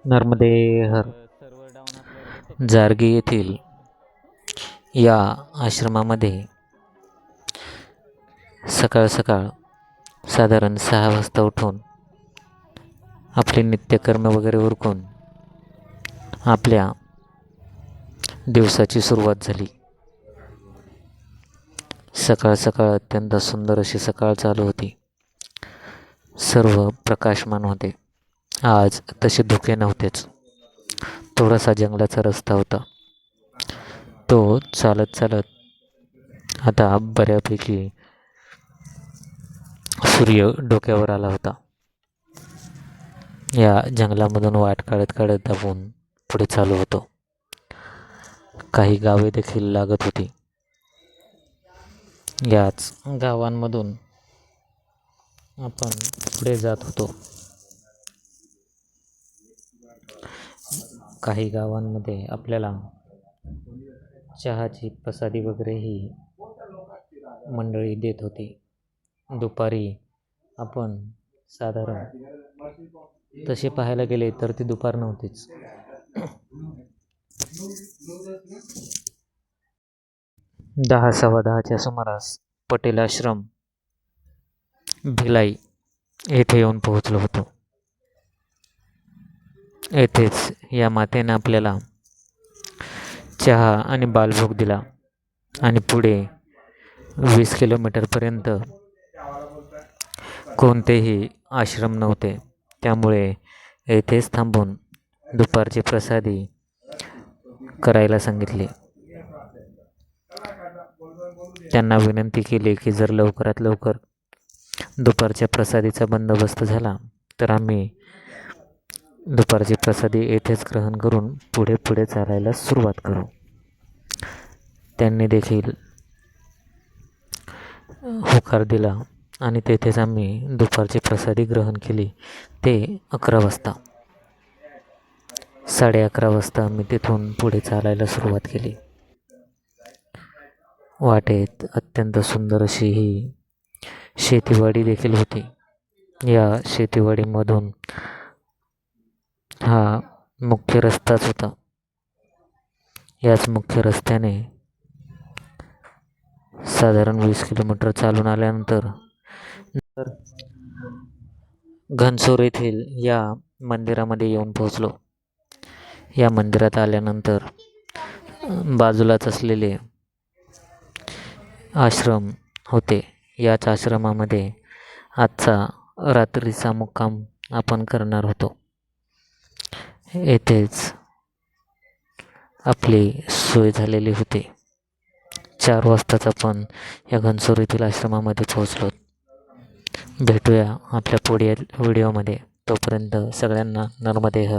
नर्मदेहर जारगी येथील या आश्रमामध्ये सकाळ सकाळ साधारण 6 वाजता उठून आपले नित्यकर्म वगैरे उरकून आपल्या दिवसाची सुरुवात झाली. सकाळ सकाळ अत्यंत सुंदर अशी सकाळ चालू होती. सर्व प्रकाशमान होते. आज तसे धुके नव्हतेच. थोडासा जंगलाचा रस्ता होता. तो चालत चालत आता बऱ्यापैकी सूर्य डोक्यावर आला होता. या जंगलामधून वाट काढत काढत दाबून पुढे चालू होतो. काही गावे देखील लागत होती. याच गावांमधून आपण पुढे जात होतो. काही गावांमध्ये आपल्याला चहाची प्रसादी वगैरे ही मंडळी देत होती. दुपारी आपण साधारण तसे पाहायला गेले तर ती दुपार नव्हतीच. 10-10:15च्या सुमारास पटेल आश्रम भिलाई येथे येऊन पोहोचलो होतो. येथेच या मातेने आपल्याला चहा आणि बालभोग दिला आणि पुढे 20 किलोमीटरपर्यंत कोणतेही आश्रम नव्हते. त्यामुळे येथेच थांबून दुपारची प्रसादी करायला सांगितले. त्यांना विनंती केली की जर लवकरात लवकर दुपारच्या प्रसादीचा बंदोबस्त झाला तर आम्ही दुपारची प्रसादी येथेच ग्रहण करून पुढे पुढे चालायला सुरुवात करू. त्यांनी देखील होकार दिला आणि तेथेच आम्ही दुपारची प्रसादी ग्रहण केली. ते 11 वाजता. 11:30 वाजता आम्ही तिथून पुढे चालायला सुरुवात केली. वाटेत अत्यंत सुंदर अशी ही शेतीवाडी देखील होती. या शेतीवाडीमधून हा मुख्य रस्ताच होता. याच मुख्य रस्त्याने साधारण 20 किलोमीटर चालून आल्यानंतर घनसोर येथील या मंदिरामध्ये येऊन पोहोचलो. या मंदिरात आल्यानंतर बाजूलाच असलेले आश्रम होते. याच आश्रमामध्ये आजचा रात्रीचा मुक्काम आपण करणार होतो. येथेच आपली सोय झालेली होती. 4 वाजताच आपण या घनसोर येथील आश्रमामध्ये पोहोचलो. भेटूया आपल्या पुढील व्हिडिओमध्ये. तोपर्यंत सगळ्यांना नर्मदेहर.